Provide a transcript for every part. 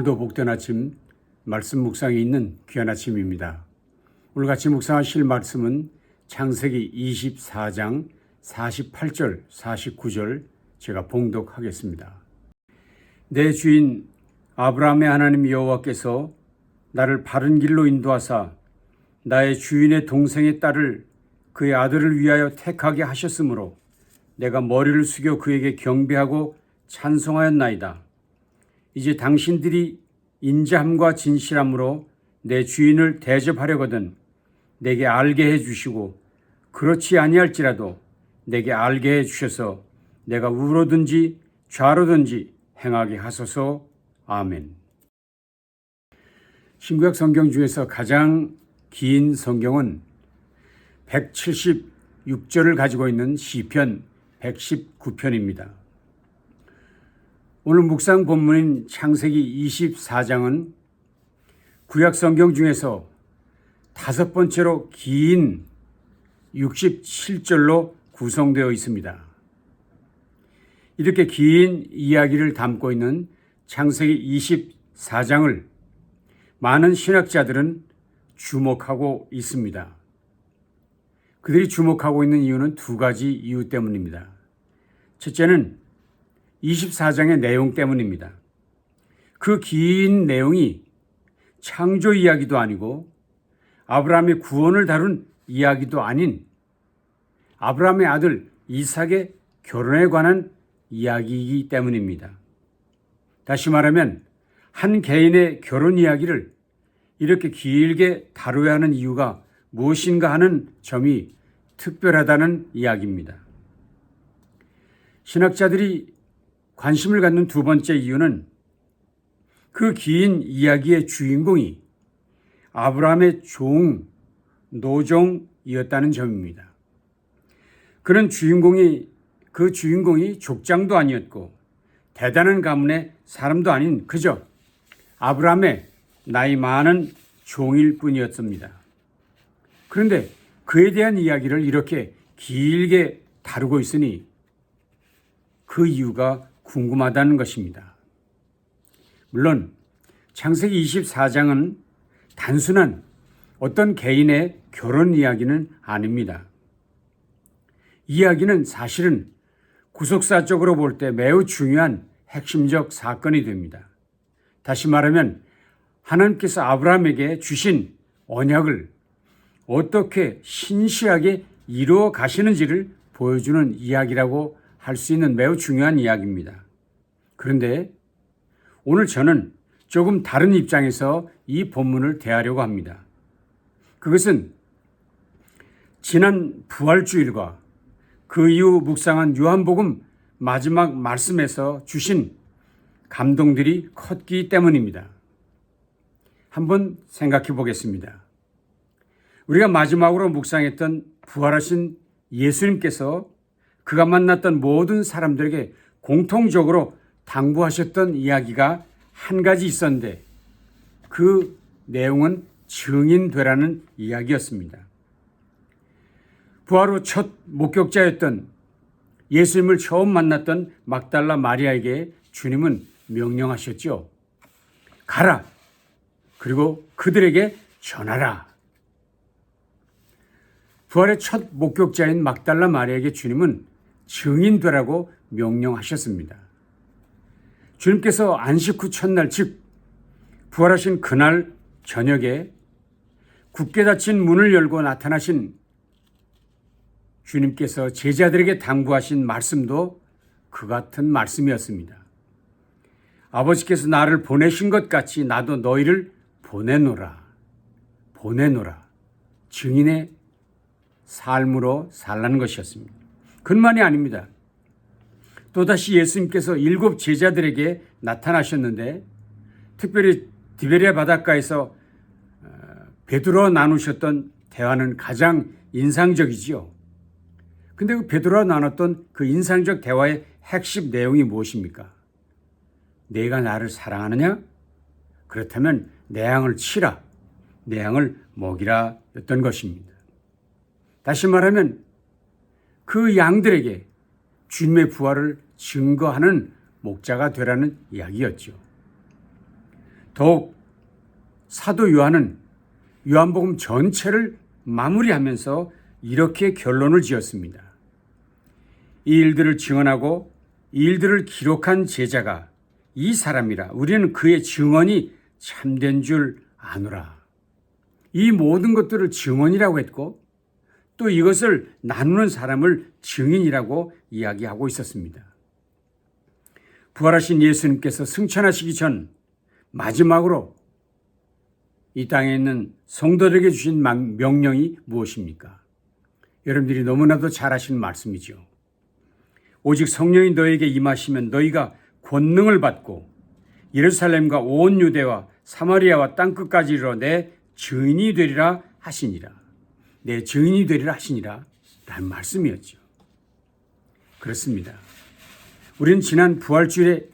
오늘도 복된 아침 말씀 묵상이 있는 귀한 아침입니다. 오늘 같이 묵상하실 말씀은 창세기 24장 48절 49절 제가 봉독하겠습니다. 내 주인 아브라함의 하나님 여호와께서 나를 바른 길로 인도하사 나의 주인의 동생의 딸을 그의 아들을 위하여 택하게 하셨으므로 내가 머리를 숙여 그에게 경배하고 찬송하였나이다. 이제 당신들이 인자함과 진실함으로 내 주인을 대접하려거든 내게 알게 해 주시고 그렇지 아니할지라도 내게 알게 해 주셔서 내가 우로든지 좌로든지 행하게 하소서. 아멘. 신구약 성경 중에서 가장 긴 성경은 176절을 가지고 있는 시편 119편입니다. 오늘 묵상 본문인 창세기 24장은 구약 성경 중에서 5번째로 긴 67절로 구성되어 있습니다. 이렇게 긴 이야기를 담고 있는 창세기 24장을 많은 신학자들은 주목하고 있습니다. 그들이 주목하고 있는 이유는 두 가지 이유 때문입니다. 첫째는 24장의 내용 때문입니다. 그 긴 내용이 창조 이야기도 아니고 아브라함의 구원을 다룬 이야기도 아닌 아브라함의 아들 이삭의 결혼에 관한 이야기이기 때문입니다. 다시 말하면 한 개인의 결혼 이야기를 이렇게 길게 다루어야 하는 이유가 무엇인가 하는 점이 특별하다는 이야기입니다. 신학자들이 관심을 갖는 두 번째 이유는 그 긴 이야기의 주인공이 아브라함의 노종이었다는 점입니다. 그 주인공이 족장도 아니었고 대단한 가문의 사람도 아닌 그저 아브라함의 나이 많은 종일 뿐이었습니다. 그런데 그에 대한 이야기를 이렇게 길게 다루고 있으니 그 이유가 궁금하다는 것입니다. 물론 창세기 24장은 단순한 어떤 개인의 결혼 이야기는 아닙니다. 이야기는 사실은 구속사적으로 볼 때 매우 중요한 핵심적 사건이 됩니다. 다시 말하면 하나님께서 아브라함에게 주신 언약을 어떻게 신실하게 이루어 가시는지를 보여주는 이야기라고 할 수 있는 매우 중요한 이야기입니다. 그런데 오늘 저는 조금 다른 입장에서 이 본문을 대하려고 합니다. 그것은 지난 부활주일과 그 이후 묵상한 요한복음 마지막 말씀에서 주신 감동들이 컸기 때문입니다. 한번 생각해 보겠습니다. 우리가 마지막으로 묵상했던 부활하신 예수님께서 그가 만났던 모든 사람들에게 공통적으로 당부하셨던 이야기가 한 가지 있었는데 그 내용은 증인되라는 이야기였습니다. 부활 후 첫 목격자였던 예수님을 처음 만났던 막달라 마리아에게 주님은 명령하셨죠. 가라. 그리고 그들에게 전하라. 부활의 첫 목격자인 막달라 마리아에게 주님은 증인되라고 명령하셨습니다. 주님께서 안식 후 첫날 즉 부활하신 그날 저녁에 굳게 닫힌 문을 열고 나타나신 주님께서 제자들에게 당부하신 말씀도 그 같은 말씀이었습니다. 아버지께서 나를 보내신 것 같이 나도 너희를 보내노라. 증인의 삶으로 살라는 것이었습니다. 그뿐만이 아닙니다. 또다시 예수님께서 7 제자들에게 나타나셨는데 특별히 디베랴 바닷가에서 베드로와 나누셨던 대화는 가장 인상적이지요. 근데 그 베드로와 나눴던 그 인상적 대화의 핵심 내용이 무엇입니까? 내가 나를 사랑하느냐? 그렇다면 내 양을 치라. 내 양을 먹이라 였던 것입니다. 다시 말하면 그 양들에게 주님의 부활을 증거하는 목자가 되라는 이야기였죠. 더욱 사도 요한은 요한복음 전체를 마무리하면서 이렇게 결론을 지었습니다. 이 일들을 증언하고 이 일들을 기록한 제자가 이 사람이라. 우리는 그의 증언이 참된 줄 아노라. 이 모든 것들을 증언이라고 했고 또 이것을 나누는 사람을 증인이라고 이야기하고 있었습니다. 부활하신 예수님께서 승천하시기 전 마지막으로 이 땅에 있는 성도들에게 주신 명령이 무엇입니까? 여러분들이 너무나도 잘 아시는 말씀이죠. 오직 성령이 너에게 임하시면 너희가 권능을 받고 예루살렘과 온 유대와 사마리아와 땅끝까지 이르러 내 증인이 되리라 하시니라. 내 증인이 되리라 하시니라 라는 말씀이었죠. 그렇습니다. 우리는 지난 부활주일의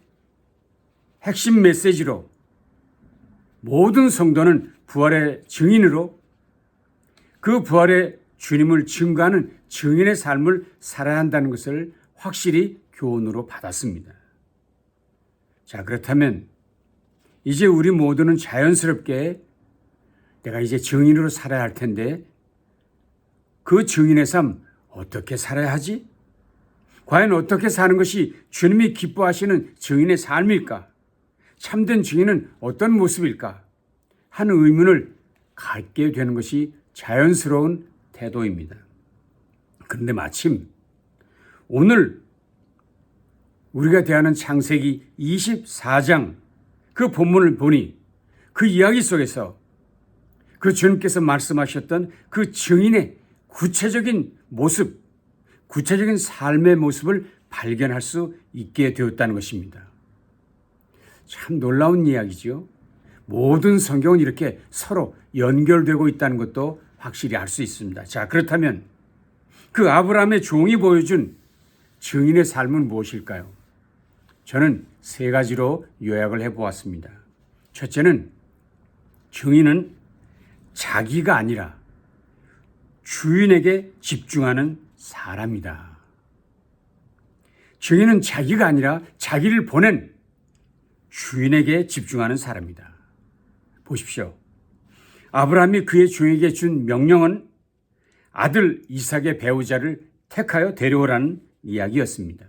핵심 메시지로 모든 성도는 부활의 증인으로 그 부활의 주님을 증거하는 증인의 삶을 살아야 한다는 것을 확실히 교훈으로 받았습니다. 자, 그렇다면 이제 우리 모두는 자연스럽게 내가 이제 증인으로 살아야 할 텐데 그 증인의 삶 어떻게 살아야 하지? 과연 어떻게 사는 것이 주님이 기뻐하시는 증인의 삶일까? 참된 증인은 어떤 모습일까? 하는 의문을 갖게 되는 것이 자연스러운 태도입니다. 그런데 마침 오늘 우리가 대하는 창세기 24장 그 본문을 보니 그 이야기 속에서 그 주님께서 말씀하셨던 그 증인의 구체적인 모습, 구체적인 삶의 모습을 발견할 수 있게 되었다는 것입니다. 참 놀라운 이야기죠. 모든 성경은 이렇게 서로 연결되고 있다는 것도 확실히 알 수 있습니다. 자, 그렇다면 그 아브라함의 종이 보여준 증인의 삶은 무엇일까요? 저는 세 가지로 요약을 해보았습니다. 첫째는 증인은 자기가 아니라 주인에게 집중하는 사람이다. 증인은 자기가 아니라 자기를 보낸 주인에게 집중하는 사람이다. 보십시오. 아브라함이 그의 종에게 준 명령은 아들 이삭의 배우자를 택하여 데려오라는 이야기였습니다.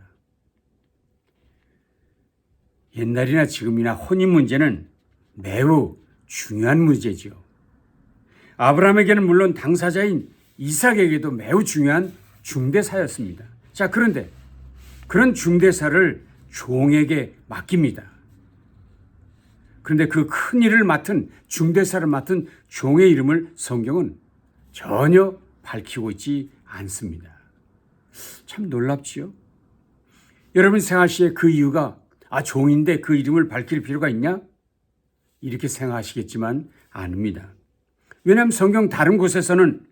옛날이나 지금이나 혼인 문제는 매우 중요한 문제지요. 아브라함에게는 물론 당사자인 이삭에게도 매우 중요한 중대사였습니다. 자, 그런데 그런 중대사를 종에게 맡깁니다. 그런데 그 큰 일을 맡은 중대사를 맡은 종의 이름을 성경은 전혀 밝히고 있지 않습니다. 참 놀랍지요? 여러분 생각하시기에 그 이유가 종인데 그 이름을 밝힐 필요가 있냐? 이렇게 생각하시겠지만 아닙니다. 왜냐하면 성경 다른 곳에서는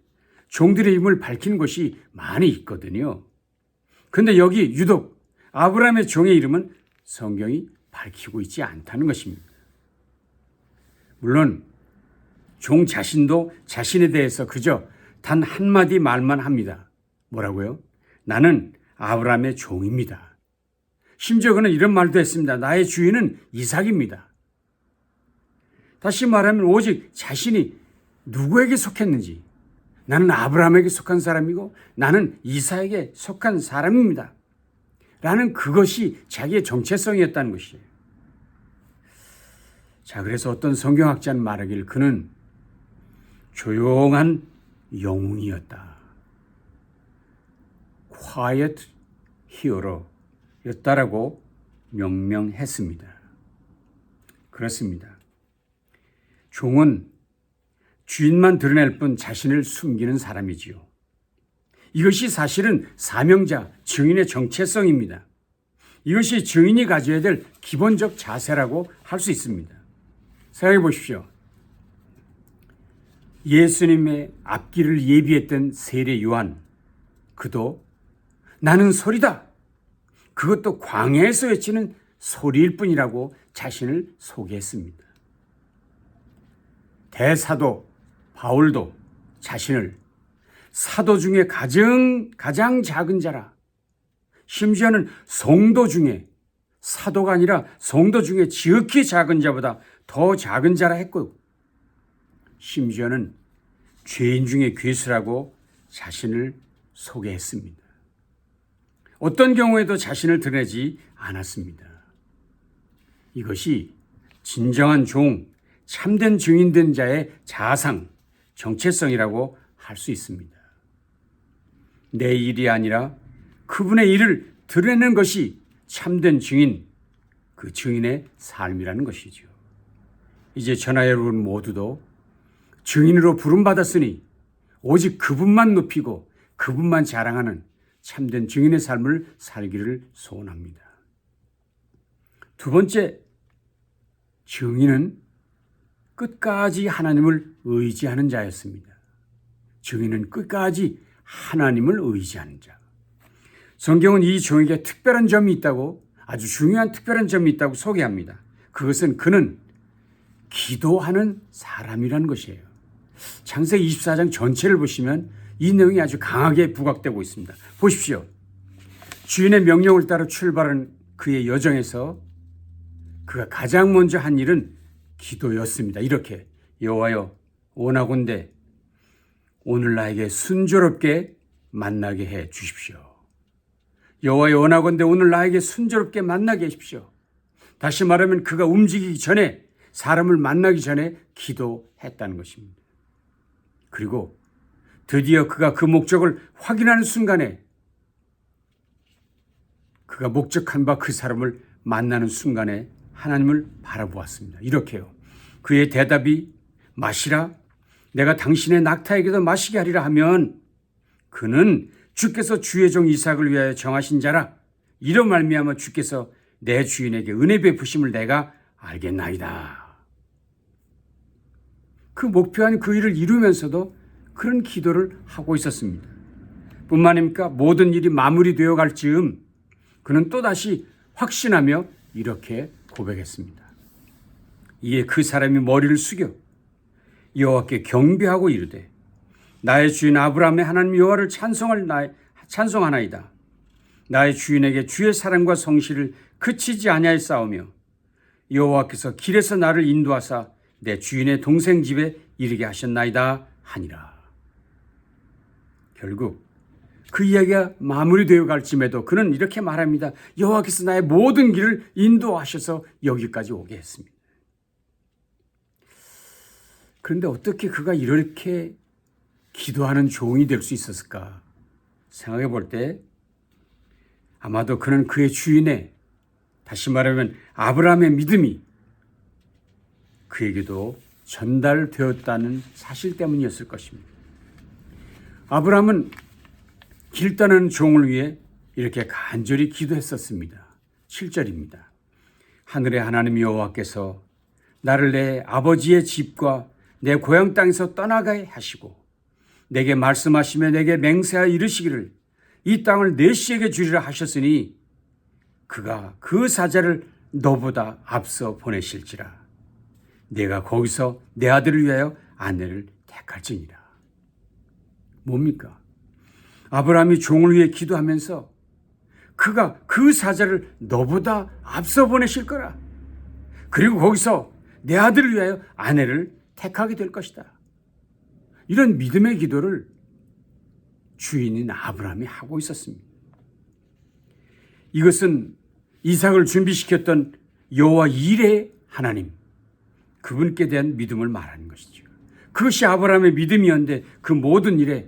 종들의 이름을 밝히는 것이 많이 있거든요. 그런데 여기 유독 아브라함의 종의 이름은 성경이 밝히고 있지 않다는 것입니다. 물론 종 자신도 자신에 대해서 그저 단 한마디 말만 합니다. 뭐라고요? 나는 아브라함의 종입니다. 심지어 그는 이런 말도 했습니다. 나의 주인은 이삭입니다. 다시 말하면 오직 자신이 누구에게 속했는지, 나는 아브라함에게 속한 사람이고 나는 이삭에게 속한 사람입니다. 라는 그것이 자기의 정체성이었다는 것이에요. 자, 그래서 어떤 성경학자는 말하길 그는 조용한 영웅이었다. Quiet Hero였다라고 명명했습니다. 그렇습니다. 종은 주인만 드러낼 뿐 자신을 숨기는 사람이지요. 이것이 사실은 사명자, 증인의 정체성입니다. 이것이 증인이 가져야 될 기본적 자세라고 할 수 있습니다. 생각해 보십시오. 예수님의 앞길을 예비했던 세례 요한, 그도 나는 소리다. 그것도 광야에서 외치는 소리일 뿐이라고 자신을 소개했습니다. 대사도 바울도 자신을 사도 중에 가장 작은 자라, 심지어는 성도 중에 사도가 아니라 성도 중에 지극히 작은 자보다 더 작은 자라 했고, 심지어는 죄인 중에 괴수라고 자신을 소개했습니다. 어떤 경우에도 자신을 드러내지 않았습니다. 이것이 진정한 종, 참된 증인된 자의 자상, 정체성이라고 할 수 있습니다. 내 일이 아니라 그분의 일을 드러내는 것이 참된 증인, 그 증인의 삶이라는 것이죠. 이제 전하 여러분 모두도 증인으로 부름받았으니 오직 그분만 높이고 그분만 자랑하는 참된 증인의 삶을 살기를 소원합니다. 두 번째, 증인은 끝까지 하나님을 의지하는 자였습니다. 증인은 끝까지 하나님을 의지하는 자. 성경은 이 종에게 특별한 점이 있다고, 아주 중요한 특별한 점이 있다고 소개합니다. 그것은 그는 기도하는 사람이라는 것이에요. 창세기 24장 전체를 보시면 이 내용이 아주 강하게 부각되고 있습니다. 보십시오. 주인의 명령을 따라 출발한 그의 여정에서 그가 가장 먼저 한 일은 기도였습니다. 이렇게 여호와여 원하건대 오늘 나에게 순조롭게 만나게 해 주십시오. 여호와여 원하건대 오늘 나에게 순조롭게 만나게 하십시오. 다시 말하면 그가 움직이기 전에, 사람을 만나기 전에 기도했다는 것입니다. 그리고 드디어 그가 그 목적을 확인하는 순간에, 그가 목적한 바 그 사람을 만나는 순간에 하나님을 바라보았습니다. 이렇게요. 그의 대답이 마시라, 내가 당신의 낙타에게도 마시게 하리라 하면 그는 주께서 주의 종 이삭을 위하여 정하신 자라. 이로 말미암아 주께서 내 주인에게 은혜 베푸심을 내가 알겠나이다. 그 목표한 그 일을 이루면서도 그런 기도를 하고 있었습니다. 뿐만 아니라 모든 일이 마무리되어 갈 즈음 그는 또다시 확신하며 이렇게 고백했습니다. 이에 그 사람이 머리를 숙여 여호와께 경배하고 이르되 나의 주인 아브라함의 하나님 여호와를 찬송하나이다. 나의 주인에게 주의 사랑과 성실을 그치지 아니하였사오며 여호와께서 길에서 나를 인도하사 내 주인의 동생 집에 이르게 하셨나이다 하니라. 결국 그 이야기가 마무리되어 갈 쯤에도 그는 이렇게 말합니다. 여호와께서 나의 모든 길을 인도하셔서 여기까지 오게 했습니다. 그런데 어떻게 그가 이렇게 기도하는 종이 될 수 있었을까 생각해 볼 때 아마도 그는 그의 주인의, 다시 말하면 아브라함의 믿음이 그에게도 전달되었다는 사실 때문이었을 것입니다. 아브라함은 길 떠나는 종을 위해 이렇게 간절히 기도했었습니다. 7절입니다. 하늘의 하나님 여호와께서 나를 내 아버지의 집과 내 고향 땅에서 떠나게 하시고 내게 말씀하시며 내게 맹세하여 이르시기를 이 땅을 내 씨에게 주리라 하셨으니 그가 그 사자를 너보다 앞서 보내실지라. 내가 거기서 내 아들을 위하여 아내를 택할지니라. 뭡니까? 아브라함이 종을 위해 기도하면서 그가 그 사자를 너보다 앞서 보내실 거라. 그리고 거기서 내 아들을 위하여 아내를 택하게 될 것이다. 이런 믿음의 기도를 주인인 아브라함이 하고 있었습니다. 이것은 이삭을 준비시켰던 여호와 일의 하나님, 그분께 대한 믿음을 말하는 것이죠. 그것이 아브라함의 믿음이었는데 그 모든 일에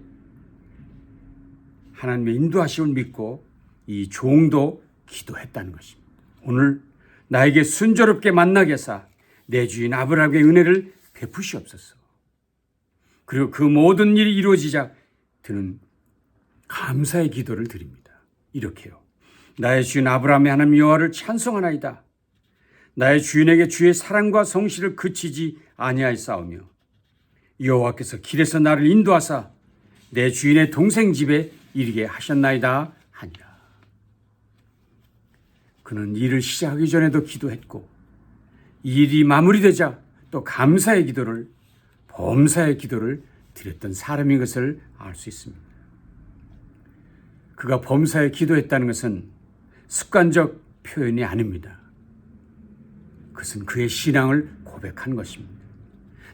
하나님의 인도하심을 믿고 이 종도 기도했다는 것입니다. 오늘 나에게 순조롭게 만나게 하사 내 주인 아브라함의 은혜를 베푸시옵소서. 그리고 그 모든 일이 이루어지자 드는 감사의 기도를 드립니다. 이렇게요. 나의 주인 아브라함의 하나님 여호와를 찬송하나이다. 나의 주인에게 주의 사랑과 성실을 그치지 아니하였사오며 여호와께서 길에서 나를 인도하사 내 주인의 동생 집에 이르게 하셨나이다 하니라. 그는 일을 시작하기 전에도 기도했고 일이 마무리되자 또 감사의 기도를, 범사의 기도를 드렸던 사람인 것을 알 수 있습니다. 그가 범사에 기도했다는 것은 습관적 표현이 아닙니다. 그것은 그의 신앙을 고백한 것입니다.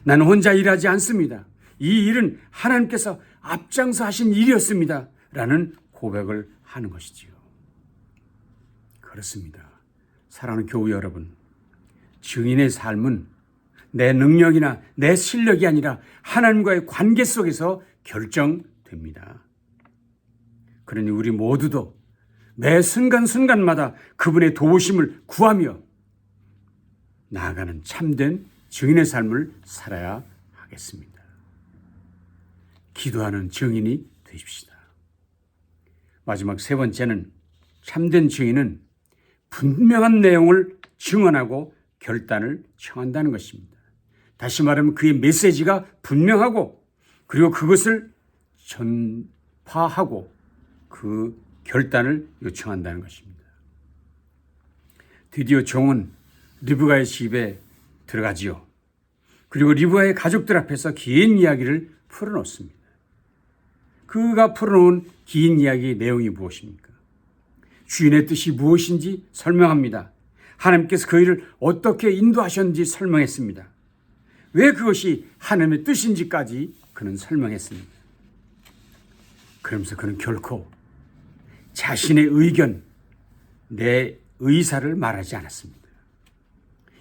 나는 혼자 일하지 않습니다. 이 일은 하나님께서 앞장서 하신 일이었습니다. 라는 고백을 하는 것이지요. 그렇습니다. 사랑하는 교우 여러분, 증인의 삶은 내 능력이나 내 실력이 아니라 하나님과의 관계 속에서 결정됩니다. 그러니 우리 모두도 매 순간순간마다 그분의 도우심을 구하며 나아가는 참된 증인의 삶을 살아야 하겠습니다. 기도하는 증인이 되십시다. 마지막 세 번째는 참된 증인은 분명한 내용을 증언하고 결단을 청한다는 것입니다. 다시 말하면 그의 메시지가 분명하고 그리고 그것을 전파하고 그 결단을 요청한다는 것입니다. 드디어 종은 리브가의 집에 들어가지요. 그리고 리브가의 가족들 앞에서 긴 이야기를 풀어놓습니다. 그가 풀어놓은 긴 이야기의 내용이 무엇입니까? 주인의 뜻이 무엇인지 설명합니다. 하나님께서 그 일을 어떻게 인도하셨는지 설명했습니다. 왜 그것이 하나님의 뜻인지까지 그는 설명했습니다. 그러면서 그는 결코 자신의 의견, 내 의사를 말하지 않았습니다.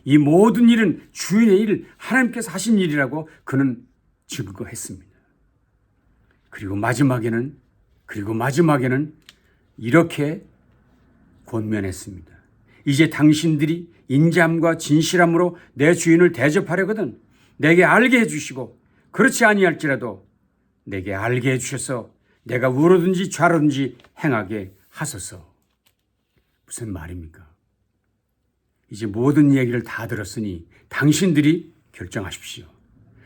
이 모든 일은 주인의 일, 하나님께서 하신 일이라고 그는 증거했습니다. 그리고 마지막에는 이렇게 권면했습니다. 이제 당신들이 인자함과 진실함으로 내 주인을 대접하려거든 내게 알게 해주시고 그렇지 아니할지라도 내게 알게 해주셔서 내가 우로든지 좌로든지 행하게 하소서. 무슨 말입니까? 이제 모든 얘기를 다 들었으니 당신들이 결정하십시오.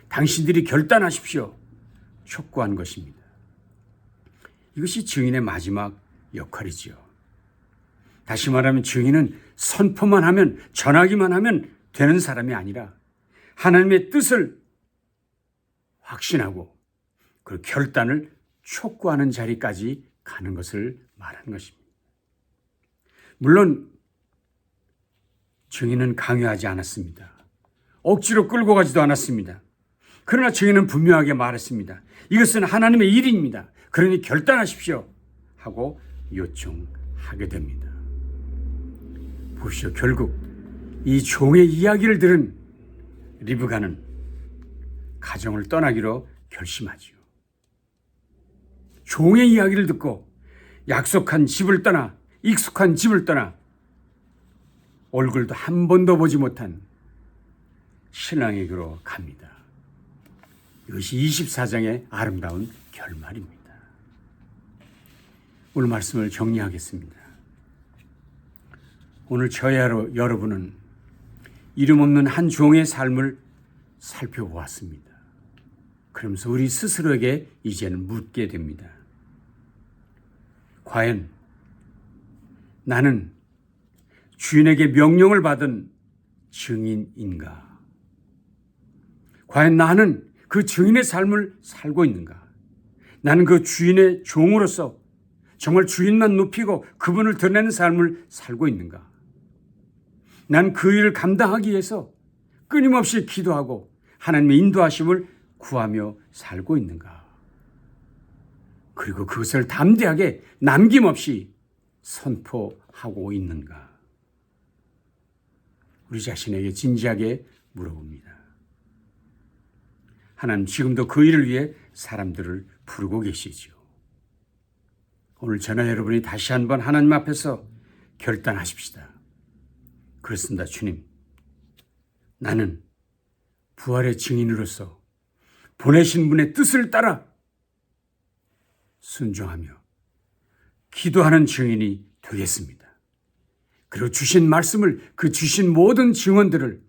당신들이 결단하십시오. 촉구한 것입니다. 이것이 증인의 마지막 역할이지요. 다시 말하면 증인은 선포만 하면, 전하기만 하면 되는 사람이 아니라 하나님의 뜻을 확신하고 그 결단을 촉구하는 자리까지 가는 것을 말하는 것입니다. 물론 증인은 강요하지 않았습니다. 억지로 끌고 가지도 않았습니다. 그러나 증인은 분명하게 말했습니다. 이것은 하나님의 일입니다. 그러니 결단하십시오 하고 요청하게 됩니다. 보시오, 결국 이 종의 이야기를 들은 리브가는 가정을 떠나기로 결심하지요. 종의 이야기를 듣고 약속한 집을 떠나, 익숙한 집을 떠나 얼굴도 한 번도 보지 못한 신랑에게로 갑니다. 이것이 24장의 아름다운 결말입니다. 오늘 말씀을 정리하겠습니다. 오늘 저야 여러분은 이름 없는 한 종의 삶을 살펴보았습니다. 그러면서 우리 스스로에게 이제는 묻게 됩니다. 과연 나는 주인에게 명령을 받은 증인인가? 과연 나는 그 증인의 삶을 살고 있는가? 나는 그 주인의 종으로서 정말 주인만 높이고 그분을 드러내는 삶을 살고 있는가? 난 그 일을 감당하기 위해서 끊임없이 기도하고 하나님의 인도하심을 구하며 살고 있는가? 그리고 그것을 담대하게 남김없이 선포하고 있는가? 우리 자신에게 진지하게 물어봅니다. 하나님 지금도 그 일을 위해 사람들을 부르고 계시지요. 오늘 저나 여러분이 다시 한번 하나님 앞에서 결단하십시다. 그렇습니다. 주님, 나는 부활의 증인으로서 보내신 분의 뜻을 따라 순종하며 기도하는 증인이 되겠습니다. 그리고 주신 말씀을, 그 주신 모든 증언들을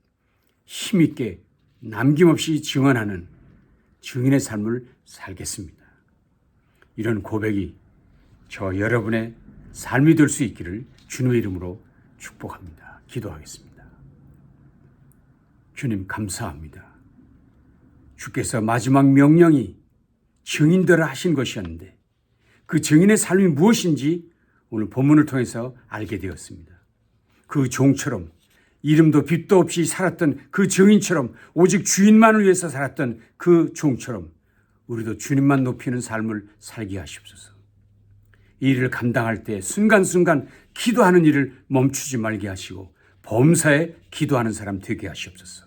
힘있게 남김없이 증언하는 증인의 삶을 살겠습니다. 이런 고백이 저 여러분의 삶이 될 수 있기를 주님의 이름으로 축복합니다. 기도하겠습니다. 주님 감사합니다. 주께서 마지막 명령이 증인들을 하신 것이었는데 그 증인의 삶이 무엇인지 오늘 본문을 통해서 알게 되었습니다. 그 종처럼 이름도 빛도 없이 살았던 그 증인처럼 오직 주인만을 위해서 살았던 그 종처럼 우리도 주님만 높이는 삶을 살게 하시옵소서. 이 일을 감당할 때 순간순간 기도하는 일을 멈추지 말게 하시고 범사에 기도하는 사람 되게 하시옵소서.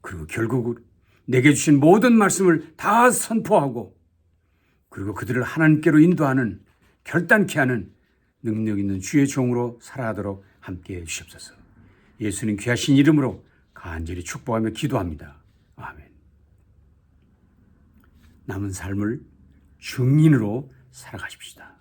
그리고 결국 내게 주신 모든 말씀을 다 선포하고 그리고 그들을 하나님께로 인도하는 결단케 하는 능력 있는 주의 종으로 살아가도록 함께해 주시옵소서. 예수님 귀하신 이름으로 간절히 축복하며 기도합니다. 아멘. 남은 삶을 증인으로 살아가십시다.